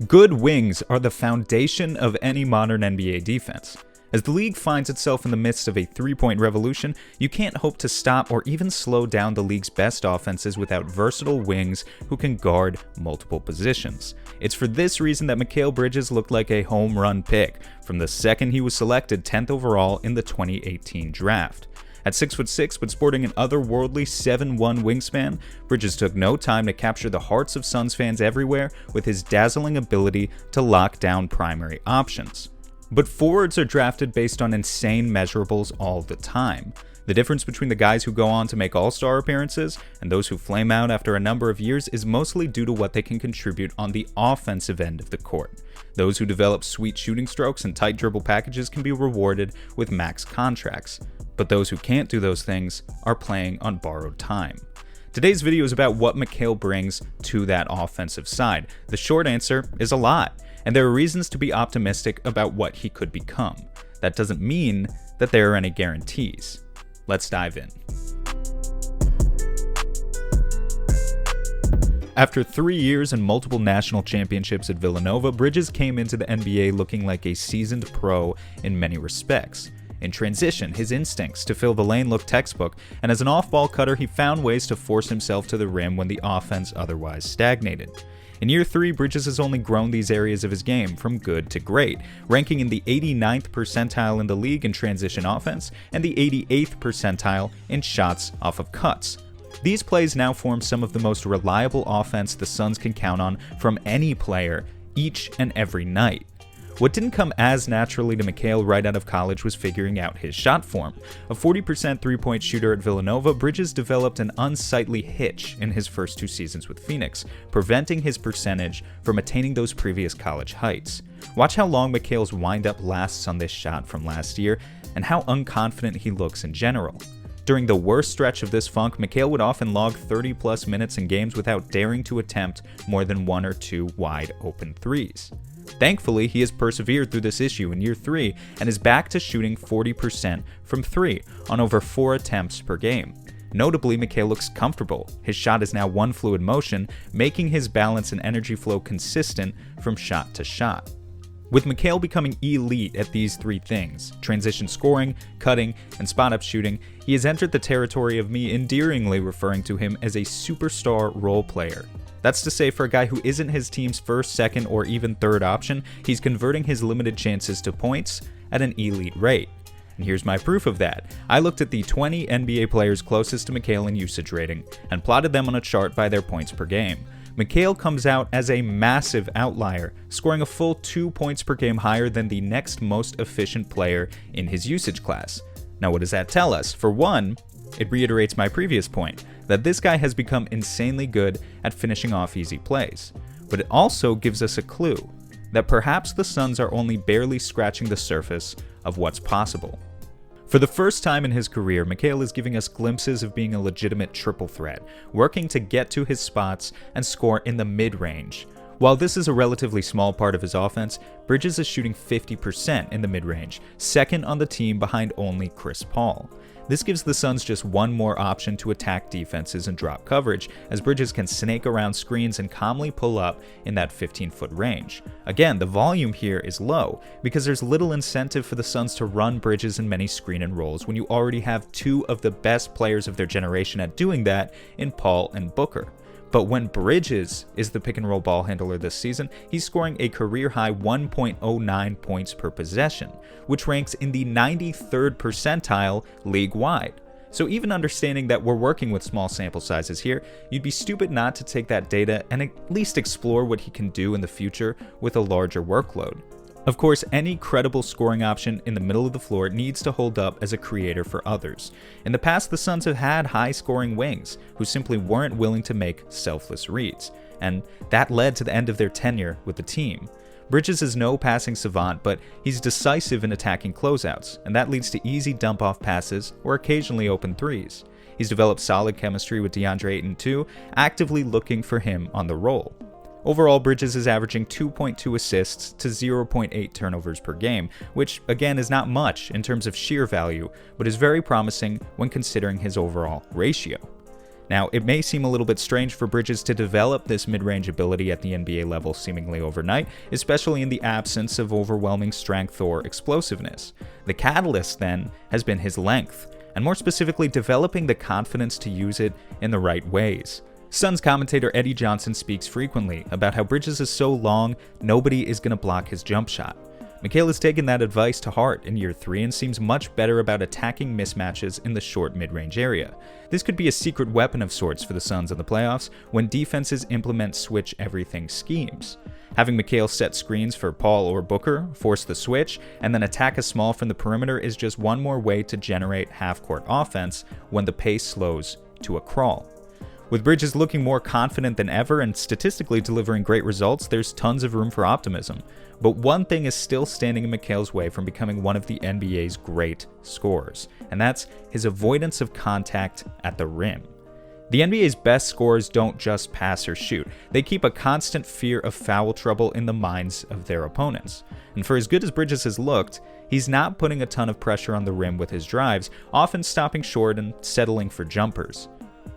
Good wings are the foundation of any modern NBA defense. As the league finds itself in the midst of a three-point revolution, you can't hope to stop or even slow down the league's best offenses without versatile wings who can guard multiple positions. It's for this reason that Mikal Bridges looked like a home run pick from the second he was selected 10th overall in the 2018 draft. At 6'6", but sporting an otherworldly 7'1" wingspan, Bridges took no time to capture the hearts of Suns fans everywhere with his dazzling ability to lock down primary options. But forwards are drafted based on insane measurables all the time. The difference between the guys who go on to make all-star appearances and those who flame out after a number of years is mostly due to what they can contribute on the offensive end of the court. Those who develop sweet shooting strokes and tight dribble packages can be rewarded with max contracts. But those who can't do those things are playing on borrowed time. Today's video is about what Mikal brings to that offensive side. The short answer is a lot, and there are reasons to be optimistic about what he could become. That doesn't mean that there are any guarantees. Let's dive in. After 3 years and multiple national championships at Villanova, Bridges came into the NBA looking like a seasoned pro in many respects. In transition, his instincts to fill the lane looked textbook, and as an off-ball cutter, he found ways to force himself to the rim when the offense otherwise stagnated. In year 3, Bridges has only grown these areas of his game from good to great, ranking in the 89th percentile in the league in transition offense and the 88th percentile in shots off of cuts. These plays now form some of the most reliable offense the Suns can count on from any player each and every night. What didn't come as naturally to Mikal right out of college was figuring out his shot form. A 40% three-point shooter at Villanova, Bridges developed an unsightly hitch in his first 2 seasons with Phoenix, preventing his percentage from attaining those previous college heights. Watch how long Mikal's windup lasts on this shot from last year, and how unconfident he looks in general. During the worst stretch of this funk, Mikal would often log 30-plus minutes in games without daring to attempt more than 1 or 2 wide-open threes. Thankfully, he has persevered through this issue in year 3 and is back to shooting 40% from 3 on over 4 attempts per game. Notably, Mikal looks comfortable. His shot is now one fluid motion, making his balance and energy flow consistent from shot to shot. With Mikal becoming elite at these 3 things, transition scoring, cutting, and spot-up shooting, he has entered the territory of me endearingly referring to him as a superstar role player. That's to say, for a guy who isn't his team's first, second, or even third option, he's converting his limited chances to points at an elite rate. And here's my proof of that. I looked at the 20 NBA players closest to Mikal in usage rating and plotted them on a chart by their points per game. Mikal comes out as a massive outlier, scoring a full 2 points per game higher than the next most efficient player in his usage class. Now, what does that tell us? For one, it reiterates my previous point, that this guy has become insanely good at finishing off easy plays. But it also gives us a clue that perhaps the Suns are only barely scratching the surface of what's possible. For the first time in his career, Mikal is giving us glimpses of being a legitimate triple threat, working to get to his spots and score in the mid-range. While this is a relatively small part of his offense, Bridges is shooting 50% in the mid-range, second on the team behind only Chris Paul. This gives the Suns just one more option to attack defenses and drop coverage, as Bridges can snake around screens and calmly pull up in that 15-foot range. Again, the volume here is low, because there's little incentive for the Suns to run Bridges in many screen and rolls when you already have 2 of the best players of their generation at doing that in Paul and Booker. But when Bridges is the pick-and-roll ball handler this season, he's scoring a career-high 1.09 points per possession, which ranks in the 93rd percentile league-wide. So even understanding that we're working with small sample sizes here, you'd be stupid not to take that data and at least explore what he can do in the future with a larger workload. Of course, any credible scoring option in the middle of the floor needs to hold up as a creator for others. In the past, the Suns have had high-scoring wings who simply weren't willing to make selfless reads, and that led to the end of their tenure with the team. Bridges is no passing savant, but he's decisive in attacking closeouts, and that leads to easy dump-off passes or occasionally open threes. He's developed solid chemistry with DeAndre Ayton too, actively looking for him on the roll. Overall, Bridges is averaging 2.2 assists to 0.8 turnovers per game, which again is not much in terms of sheer value, but is very promising when considering his overall ratio. Now, it may seem a little bit strange for Bridges to develop this mid-range ability at the NBA level seemingly overnight, especially in the absence of overwhelming strength or explosiveness. The catalyst, then, has been his length, and more specifically, developing the confidence to use it in the right ways. Suns commentator Eddie Johnson speaks frequently about how Bridges is so long, nobody is going to block his jump shot. Mikal has taken that advice to heart in year 3 and seems much better about attacking mismatches in the short mid-range area. This could be a secret weapon of sorts for the Suns in the playoffs when defenses implement switch-everything schemes. Having Mikal set screens for Paul or Booker, force the switch, and then attack a small from the perimeter is just one more way to generate half-court offense when the pace slows to a crawl. With Bridges looking more confident than ever and statistically delivering great results, there's tons of room for optimism. But one thing is still standing in Mikal's way from becoming one of the NBA's great scorers, and that's his avoidance of contact at the rim. The NBA's best scorers don't just pass or shoot, they keep a constant fear of foul trouble in the minds of their opponents. And for as good as Bridges has looked, he's not putting a ton of pressure on the rim with his drives, often stopping short and settling for jumpers.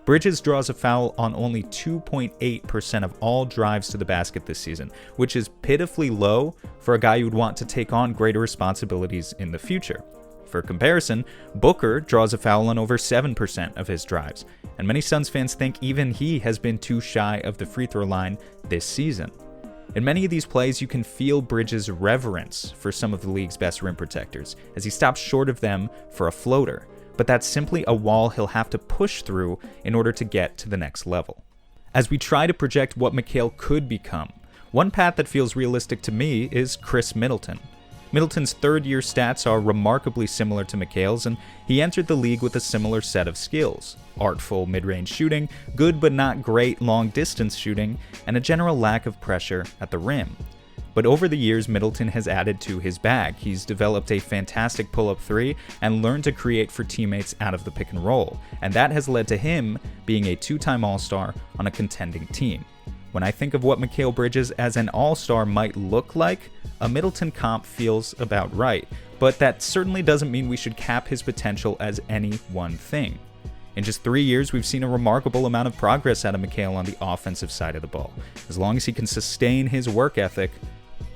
Bridges draws a foul on only 2.8% of all drives to the basket this season, which is pitifully low for a guy who would want to take on greater responsibilities in the future. For comparison, Booker draws a foul on over 7% of his drives, and many Suns fans think even he has been too shy of the free throw line this season. In many of these plays, you can feel Bridges' reverence for some of the league's best rim protectors, as he stops short of them for a floater. But that's simply a wall he'll have to push through in order to get to the next level. As we try to project what Mikal could become, one path that feels realistic to me is Chris Middleton. Middleton's third-year stats are remarkably similar to Mikal's, and he entered the league with a similar set of skills: artful mid-range shooting, good but not great long-distance shooting, and a general lack of pressure at the rim. But over the years, Middleton has added to his bag. He's developed a fantastic pull-up three and learned to create for teammates out of the pick and roll, and that has led to him being a 2-time All-Star on a contending team. When I think of what Mikal Bridges as an All-Star might look like, a Middleton comp feels about right, but that certainly doesn't mean we should cap his potential as any one thing. In just 3 years, we've seen a remarkable amount of progress out of Mikal on the offensive side of the ball. As long as he can sustain his work ethic,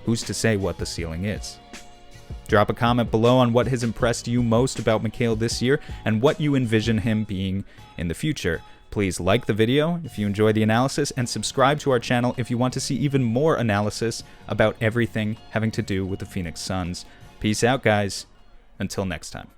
who's to say what the ceiling is? Drop a comment below on what has impressed you most about Mikal this year and what you envision him being in the future. Please like the video if you enjoy the analysis and subscribe to our channel if you want to see even more analysis about everything having to do with the Phoenix Suns. Peace out, guys. Until next time.